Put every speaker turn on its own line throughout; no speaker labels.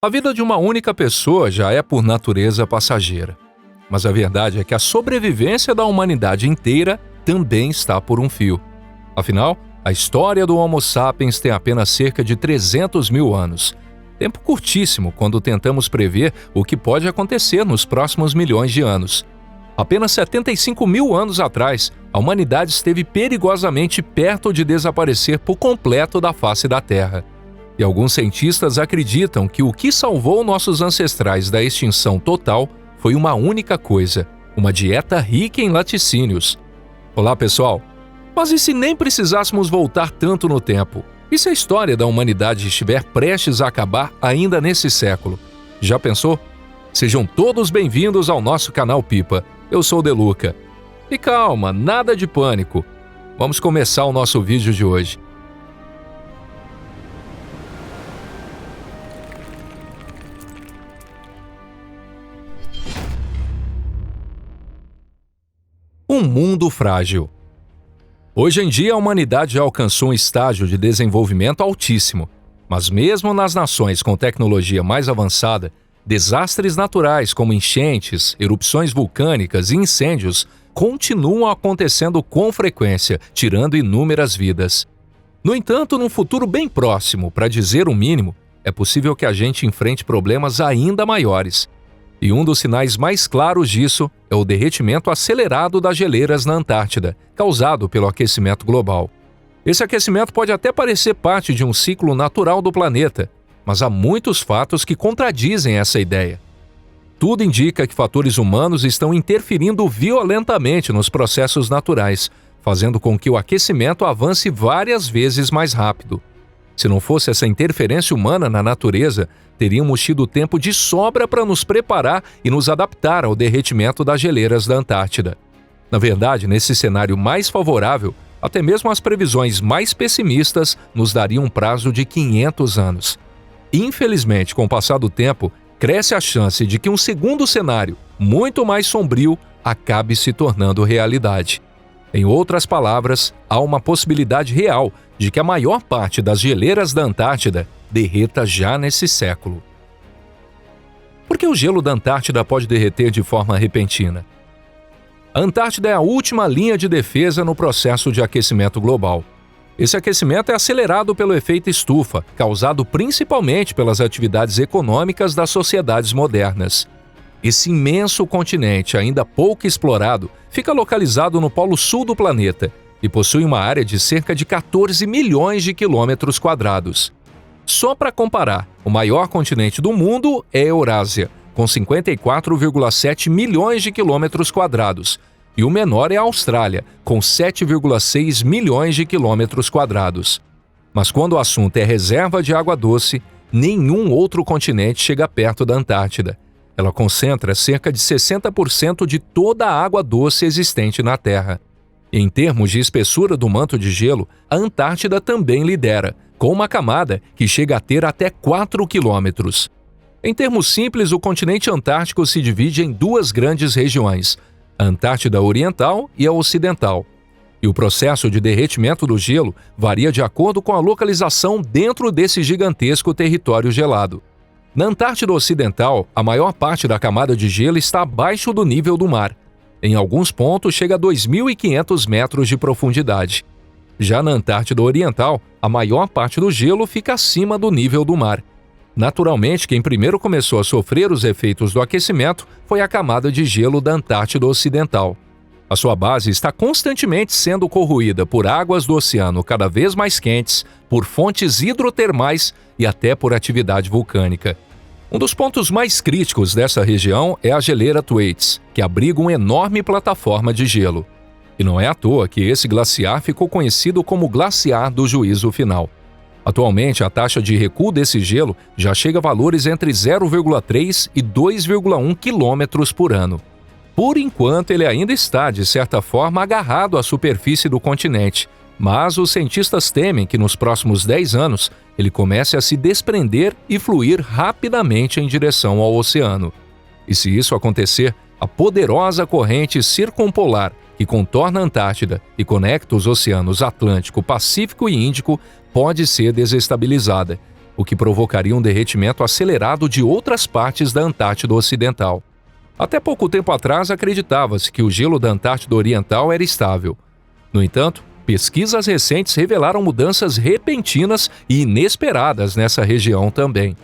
A vida de uma única pessoa já é por natureza passageira. Mas a verdade é que a sobrevivência da humanidade inteira também está por um fio. Afinal, a história do Homo sapiens tem apenas cerca de 300 mil anos. Tempo curtíssimo quando tentamos prever o que pode acontecer nos próximos milhões de anos. Apenas 75 mil anos atrás, a humanidade esteve perigosamente perto de desaparecer por completo da face da Terra. E alguns cientistas acreditam que o que salvou nossos ancestrais da extinção total foi uma única coisa: uma dieta rica em laticínios. Olá, pessoal! Mas e se nem precisássemos voltar tanto no tempo? E se a história da humanidade estiver prestes a acabar ainda nesse século? Já pensou? Sejam todos bem-vindos ao nosso canal Pipa. Eu sou o Deluca. E calma, nada de pânico. Vamos começar o nosso vídeo de hoje. Um mundo frágil. Hoje em dia, a humanidade já alcançou um estágio de desenvolvimento altíssimo. Mas mesmo nas nações com tecnologia mais avançada, desastres naturais como enchentes, erupções vulcânicas e incêndios continuam acontecendo com frequência, tirando inúmeras vidas. No entanto, num futuro bem próximo, para dizer o mínimo, é possível que a gente enfrente problemas ainda maiores. E um dos sinais mais claros disso é o derretimento acelerado das geleiras na Antártida, causado pelo aquecimento global. Esse aquecimento pode até parecer parte de um ciclo natural do planeta, mas há muitos fatos que contradizem essa ideia. Tudo indica que fatores humanos estão interferindo violentamente nos processos naturais, fazendo com que o aquecimento avance várias vezes mais rápido. Se não fosse essa interferência humana na natureza, teríamos tido tempo de sobra para nos preparar e nos adaptar ao derretimento das geleiras da Antártida. Na verdade, nesse cenário mais favorável, até mesmo as previsões mais pessimistas nos dariam um prazo de 500 anos. Infelizmente, com o passar do tempo, cresce a chance de que um segundo cenário, muito mais sombrio, acabe se tornando realidade. Em outras palavras, há uma possibilidade real de que a maior parte das geleiras da Antártida derreta já nesse século. Por que o gelo da Antártida pode derreter de forma repentina? A Antártida é a última linha de defesa no processo de aquecimento global. Esse aquecimento é acelerado pelo efeito estufa, causado principalmente pelas atividades econômicas das sociedades modernas. Esse imenso continente, ainda pouco explorado, fica localizado no polo sul do planeta e possui uma área de cerca de 14 milhões de quilômetros quadrados. Só para comparar, o maior continente do mundo é a Eurásia, com 54,7 milhões de quilômetros quadrados, e o menor é a Austrália, com 7,6 milhões de quilômetros quadrados. Mas quando o assunto é reserva de água doce, nenhum outro continente chega perto da Antártida. Ela concentra cerca de 60% de toda a água doce existente na Terra. Em termos de espessura do manto de gelo, a Antártida também lidera, com uma camada que chega a ter até 4 quilômetros. Em termos simples, o continente antártico se divide em duas grandes regiões, a Antártida Oriental e a Ocidental. E o processo de derretimento do gelo varia de acordo com a localização dentro desse gigantesco território gelado. Na Antártida Ocidental, a maior parte da camada de gelo está abaixo do nível do mar. Em alguns pontos, chega a 2.500 metros de profundidade. Já na Antártida Oriental, a maior parte do gelo fica acima do nível do mar. Naturalmente, quem primeiro começou a sofrer os efeitos do aquecimento foi a camada de gelo da Antártida Ocidental. A sua base está constantemente sendo corroída por águas do oceano cada vez mais quentes, por fontes hidrotermais e até por atividade vulcânica. Um dos pontos mais críticos dessa região é a geleira Thwaites, que abriga uma enorme plataforma de gelo. E não é à toa que esse glaciar ficou conhecido como Glaciar do Juízo Final. Atualmente, a taxa de recuo desse gelo já chega a valores entre 0,3 e 2,1 km por ano. Por enquanto, ele ainda está, de certa forma, agarrado à superfície do continente, mas os cientistas temem que nos próximos 10 anos ele comece a se desprender e fluir rapidamente em direção ao oceano. E se isso acontecer, a poderosa corrente circumpolar que contorna a Antártida e conecta os oceanos Atlântico, Pacífico e Índico pode ser desestabilizada. o que provocaria um derretimento acelerado de outras partes da Antártida Ocidental. Até pouco tempo atrás acreditava-se que o gelo da Antártida Oriental era estável. No entanto, pesquisas recentes revelaram mudanças repentinas e inesperadas nessa região também.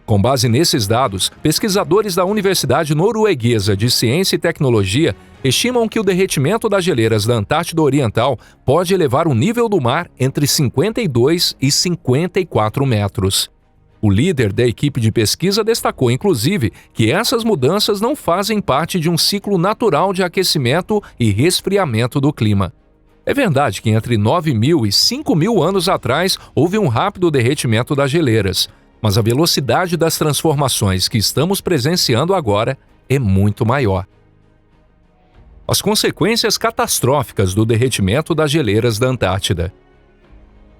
Com base nesses dados, pesquisadores da Universidade Norueguesa de Ciência e Tecnologia estimam que o derretimento das geleiras da Antártida Oriental pode elevar o nível do mar entre 52 e 54 metros. O líder da equipe de pesquisa destacou, inclusive, que essas mudanças não fazem parte de um ciclo natural de aquecimento e resfriamento do clima. É verdade que entre 9.000 e 5.000 anos atrás houve um rápido derretimento das geleiras, mas a velocidade das transformações que estamos presenciando agora é muito maior. As consequências catastróficas do derretimento das geleiras da Antártida.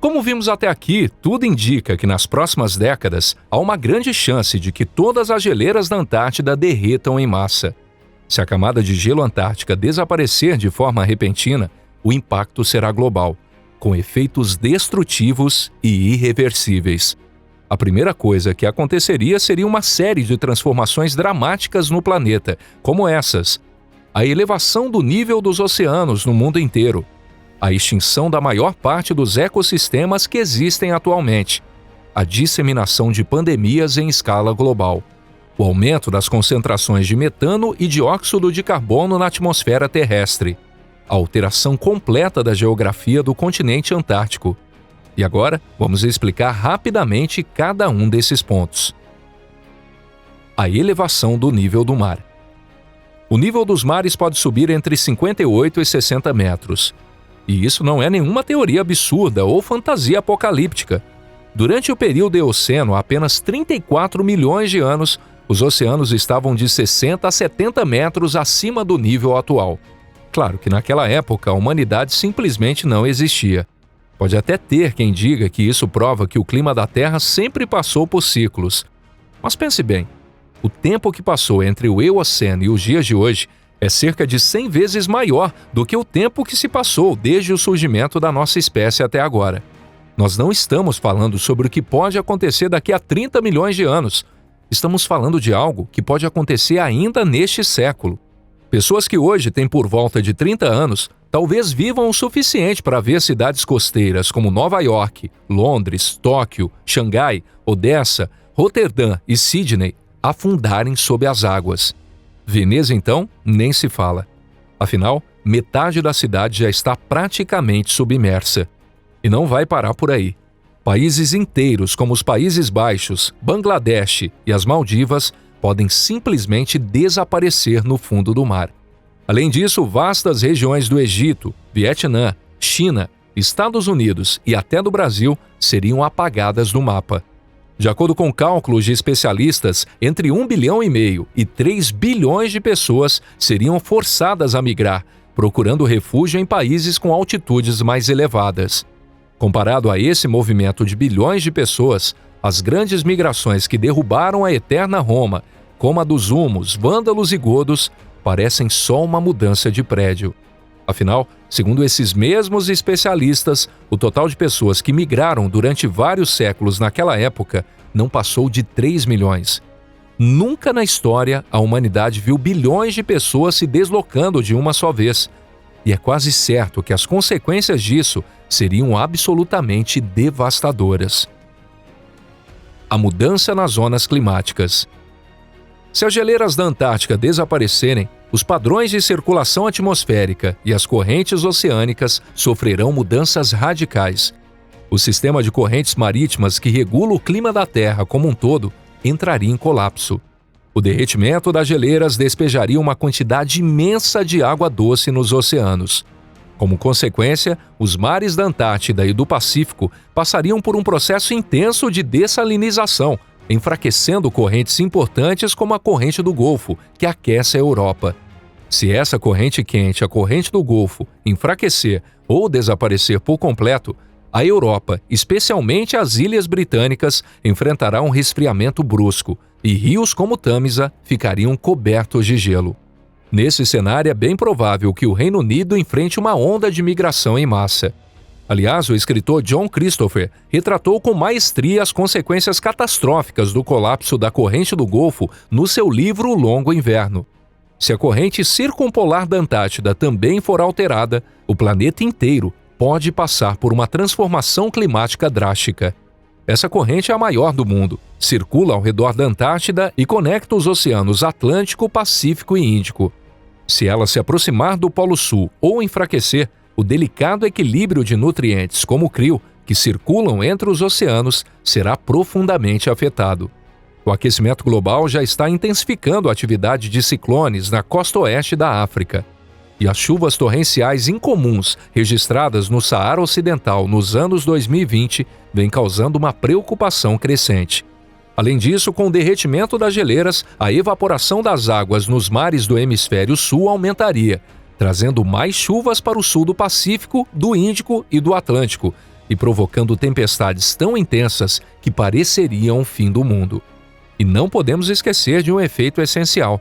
Como vimos até aqui, tudo indica que nas próximas décadas há uma grande chance de que todas as geleiras da Antártida derretam em massa. Se a camada de gelo antártica desaparecer de forma repentina, o impacto será global, com efeitos destrutivos e irreversíveis. A primeira coisa que aconteceria seria uma série de transformações dramáticas no planeta, como essas: a elevação do nível dos oceanos no mundo inteiro, a extinção da maior parte dos ecossistemas que existem atualmente, a disseminação de pandemias em escala global, o aumento das concentrações de metano e dióxido de carbono na atmosfera terrestre, a alteração completa da geografia do continente antártico. E agora, vamos explicar rapidamente cada um desses pontos. A elevação do nível do mar. O nível dos mares pode subir entre 58 e 60 metros. E isso não é nenhuma teoria absurda ou fantasia apocalíptica. Durante o período Eoceno, há apenas 34 milhões de anos, os oceanos estavam de 60 a 70 metros acima do nível atual. Claro que naquela época a humanidade simplesmente não existia. Pode até ter quem diga que isso prova que o clima da Terra sempre passou por ciclos. Mas pense bem, o tempo que passou entre o Eoceno e os dias de hoje é cerca de 100 vezes maior do que o tempo que se passou desde o surgimento da nossa espécie até agora. Nós não estamos falando sobre o que pode acontecer daqui a 30 milhões de anos. Estamos falando de algo que pode acontecer ainda neste século. Pessoas que hoje têm por volta de 30 anos talvez vivam o suficiente para ver cidades costeiras como Nova York, Londres, Tóquio, Xangai, Odessa, Roterdã e Sydney afundarem sob as águas. Veneza, então, nem se fala. Afinal, metade da cidade já está praticamente submersa. E não vai parar por aí. Países inteiros, como os Países Baixos, Bangladesh e as Maldivas, podem simplesmente desaparecer no fundo do mar. Além disso, vastas regiões do Egito, Vietnã, China, Estados Unidos e até do Brasil seriam apagadas do mapa. De acordo com cálculos de especialistas, entre 1,5 bilhão e 3 bilhões de pessoas seriam forçadas a migrar, procurando refúgio em países com altitudes mais elevadas. Comparado a esse movimento de bilhões de pessoas, as grandes migrações que derrubaram a eterna Roma, como a dos humos, vândalos e godos, parecem só uma mudança de prédio. Afinal, segundo esses mesmos especialistas, o total de pessoas que migraram durante vários séculos naquela época não passou de 3 milhões. Nunca na história a humanidade viu bilhões de pessoas se deslocando de uma só vez. E é quase certo que as consequências disso seriam absolutamente devastadoras. A mudança nas zonas climáticas. Se as geleiras da Antártica desaparecerem, os padrões de circulação atmosférica e as correntes oceânicas sofrerão mudanças radicais. O sistema de correntes marítimas que regula o clima da Terra como um todo entraria em colapso. O derretimento das geleiras despejaria uma quantidade imensa de água doce nos oceanos. Como consequência, os mares da Antártida e do Pacífico passariam por um processo intenso de dessalinização, enfraquecendo correntes importantes como a corrente do Golfo, que aquece a Europa. Se essa corrente quente, a corrente do Golfo, enfraquecer ou desaparecer por completo, a Europa, especialmente as Ilhas Britânicas, enfrentará um resfriamento brusco e rios como o Tâmisa ficariam cobertos de gelo. Nesse cenário, é bem provável que o Reino Unido enfrente uma onda de migração em massa. Aliás, o escritor John Christopher retratou com maestria as consequências catastróficas do colapso da corrente do Golfo no seu livro O Longo Inverno. Se a corrente circumpolar da Antártida também for alterada, o planeta inteiro pode passar por uma transformação climática drástica. Essa corrente é a maior do mundo, circula ao redor da Antártida e conecta os oceanos Atlântico, Pacífico e Índico. Se ela se aproximar do Polo Sul ou enfraquecer, o delicado equilíbrio de nutrientes como o crio, que circulam entre os oceanos, será profundamente afetado. O aquecimento global já está intensificando a atividade de ciclones na costa oeste da África. E as chuvas torrenciais incomuns registradas no Saara Ocidental nos anos 2020 vêm causando uma preocupação crescente. Além disso, com o derretimento das geleiras, a evaporação das águas nos mares do hemisfério sul aumentaria, trazendo mais chuvas para o sul do Pacífico, do Índico e do Atlântico, e provocando tempestades tão intensas que pareceriam o fim do mundo. E não podemos esquecer de um efeito essencial.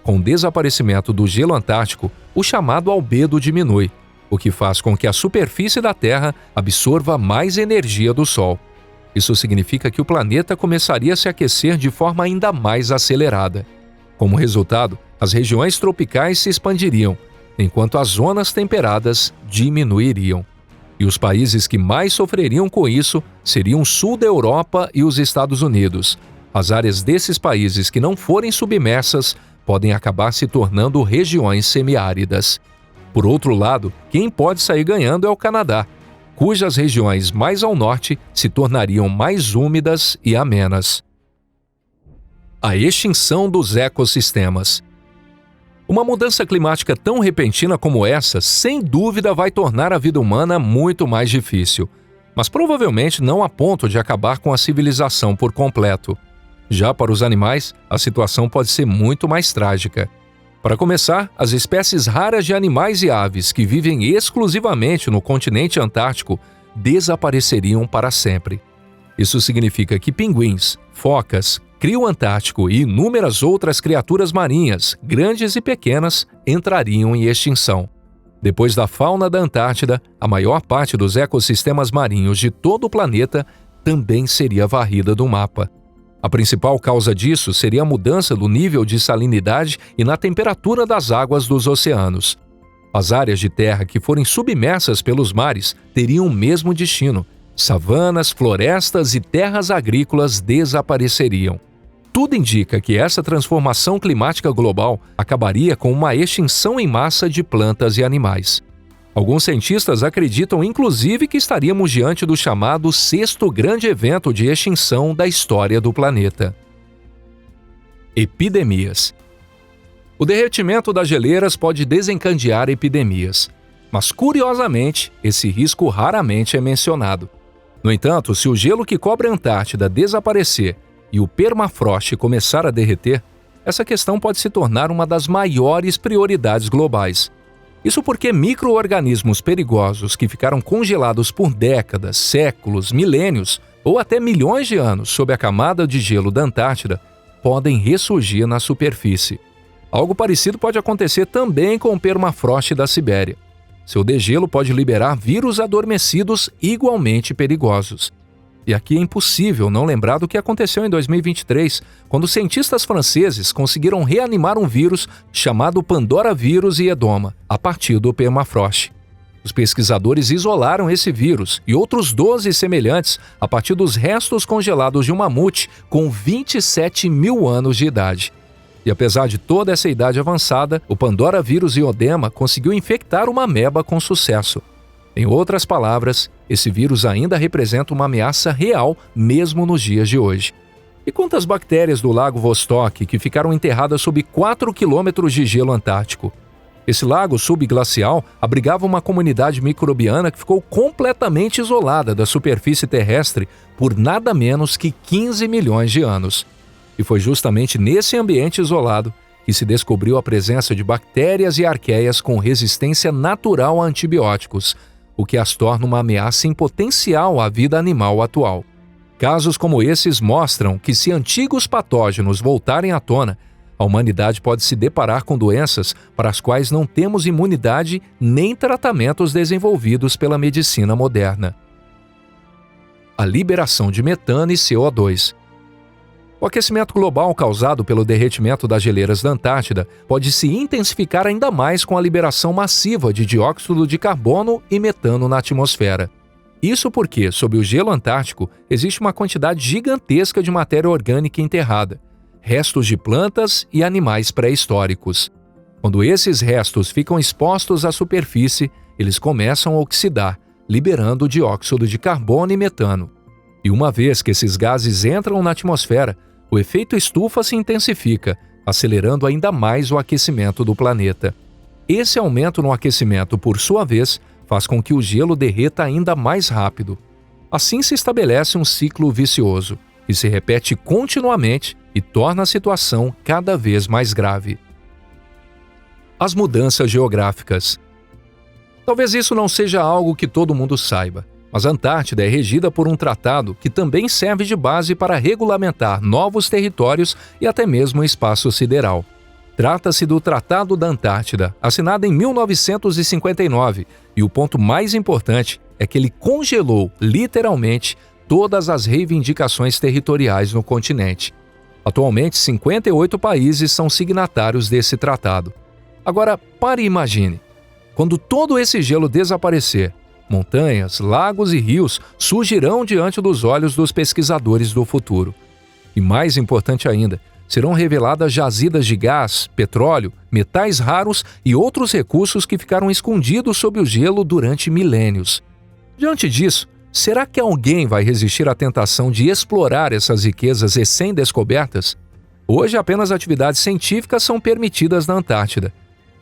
Com o desaparecimento do gelo antártico, o chamado albedo diminui, o que faz com que a superfície da Terra absorva mais energia do Sol. Isso significa que o planeta começaria a se aquecer de forma ainda mais acelerada. Como resultado, as regiões tropicais se expandiriam, enquanto as zonas temperadas diminuiriam. E os países que mais sofreriam com isso seriam o sul da Europa e os Estados Unidos. As áreas desses países que não forem submersas podem acabar se tornando regiões semiáridas. Por outro lado, quem pode sair ganhando é o Canadá, cujas regiões mais ao norte se tornariam mais úmidas e amenas. A extinção dos ecossistemas. Uma mudança climática tão repentina como essa, sem dúvida, vai tornar a vida humana muito mais difícil, mas provavelmente não a ponto de acabar com a civilização por completo. Já para os animais, a situação pode ser muito mais trágica. Para começar, as espécies raras de animais e aves que vivem exclusivamente no continente antártico desapareceriam para sempre. Isso significa que pinguins, focas, crio antártico e inúmeras outras criaturas marinhas, grandes e pequenas, entrariam em extinção. Depois da fauna da Antártida, a maior parte dos ecossistemas marinhos de todo o planeta também seria varrida do mapa. A principal causa disso seria a mudança do nível de salinidade e na temperatura das águas dos oceanos. As áreas de terra que forem submersas pelos mares teriam o mesmo destino. Savanas, florestas e terras agrícolas desapareceriam. Tudo indica que essa transformação climática global acabaria com uma extinção em massa de plantas e animais. Alguns cientistas acreditam, inclusive, que estaríamos diante do chamado sexto grande evento de extinção da história do planeta. Epidemias. O derretimento das geleiras pode desencadear epidemias, mas, curiosamente, esse risco raramente é mencionado. No entanto, se o gelo que cobre a Antártida desaparecer e o permafrost começar a derreter, essa questão pode se tornar uma das maiores prioridades globais. Isso porque micro-organismos perigosos que ficaram congelados por décadas, séculos, milênios ou até milhões de anos sob a camada de gelo da Antártida podem ressurgir na superfície. Algo parecido pode acontecer também com o permafrost da Sibéria. Seu degelo pode liberar vírus adormecidos igualmente perigosos. E aqui é impossível não lembrar do que aconteceu em 2023, quando cientistas franceses conseguiram reanimar um vírus chamado Pandora vírus iedoma, a partir do permafrost. Os pesquisadores isolaram esse vírus e outros 12 semelhantes a partir dos restos congelados de um mamute com 27 mil anos de idade. E apesar de toda essa idade avançada, o Pandora vírus iedoma conseguiu infectar uma ameba com sucesso. Em outras palavras, esse vírus ainda representa uma ameaça real mesmo nos dias de hoje. E quantas bactérias do Lago Vostok que ficaram enterradas sob 4 quilômetros de gelo antártico? Esse lago subglacial abrigava uma comunidade microbiana que ficou completamente isolada da superfície terrestre por nada menos que 15 milhões de anos. E foi justamente nesse ambiente isolado que se descobriu a presença de bactérias e arqueias com resistência natural a antibióticos, o que as torna uma ameaça em potencial à vida animal atual. Casos como esses mostram que, se antigos patógenos voltarem à tona, a humanidade pode se deparar com doenças para as quais não temos imunidade nem tratamentos desenvolvidos pela medicina moderna. A liberação de metano e CO2. O aquecimento global causado pelo derretimento das geleiras da Antártida pode se intensificar ainda mais com a liberação massiva de dióxido de carbono e metano na atmosfera. Isso porque, sob o gelo antártico, existe uma quantidade gigantesca de matéria orgânica enterrada, restos de plantas e animais pré-históricos. Quando esses restos ficam expostos à superfície, eles começam a oxidar, liberando dióxido de carbono e metano. E uma vez que esses gases entram na atmosfera, o efeito estufa se intensifica, acelerando ainda mais o aquecimento do planeta. Esse aumento no aquecimento, por sua vez, faz com que o gelo derreta ainda mais rápido. Assim se estabelece um ciclo vicioso, que se repete continuamente e torna a situação cada vez mais grave. As mudanças geográficas. Talvez isso não seja algo que todo mundo saiba, mas a Antártida é regida por um tratado que também serve de base para regulamentar novos territórios e até mesmo o espaço sideral. Trata-se do Tratado da Antártida, assinado em 1959, e o ponto mais importante é que ele congelou, literalmente, todas as reivindicações territoriais no continente. Atualmente, 58 países são signatários desse tratado. Agora, pare e imagine. Quando todo esse gelo desaparecer, montanhas, lagos e rios surgirão diante dos olhos dos pesquisadores do futuro. E mais importante ainda, serão reveladas jazidas de gás, petróleo, metais raros e outros recursos que ficaram escondidos sob o gelo durante milênios. Diante disso, será que alguém vai resistir à tentação de explorar essas riquezas recém-descobertas? Hoje, apenas atividades científicas são permitidas na Antártida.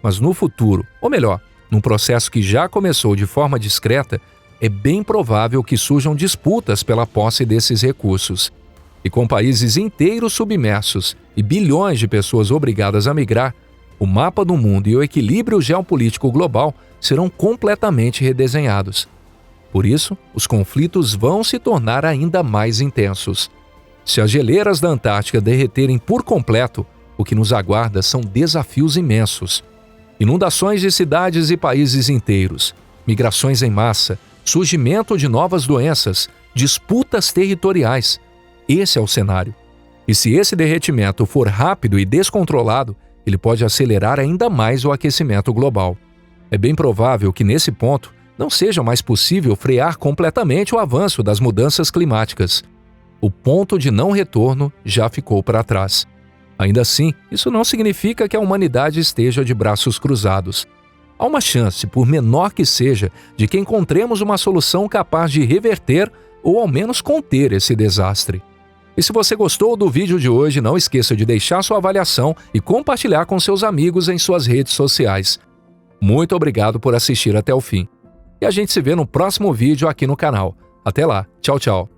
Mas no futuro, ou melhor, num processo que já começou de forma discreta, é bem provável que surjam disputas pela posse desses recursos. E com países inteiros submersos e bilhões de pessoas obrigadas a migrar, o mapa do mundo e o equilíbrio geopolítico global serão completamente redesenhados. Por isso, os conflitos vão se tornar ainda mais intensos. Se as geleiras da Antártica derreterem por completo, o que nos aguarda são desafios imensos. Inundações de cidades e países inteiros, migrações em massa, surgimento de novas doenças, disputas territoriais. Esse é o cenário. E se esse derretimento for rápido e descontrolado, ele pode acelerar ainda mais o aquecimento global. É bem provável que, nesse ponto, não seja mais possível frear completamente o avanço das mudanças climáticas. O ponto de não retorno já ficou para trás. Ainda assim, isso não significa que a humanidade esteja de braços cruzados. Há uma chance, por menor que seja, de que encontremos uma solução capaz de reverter ou ao menos conter esse desastre. E se você gostou do vídeo de hoje, não esqueça de deixar sua avaliação e compartilhar com seus amigos em suas redes sociais. Muito obrigado por assistir até o fim. E a gente se vê no próximo vídeo aqui no canal. Até lá, tchau, tchau.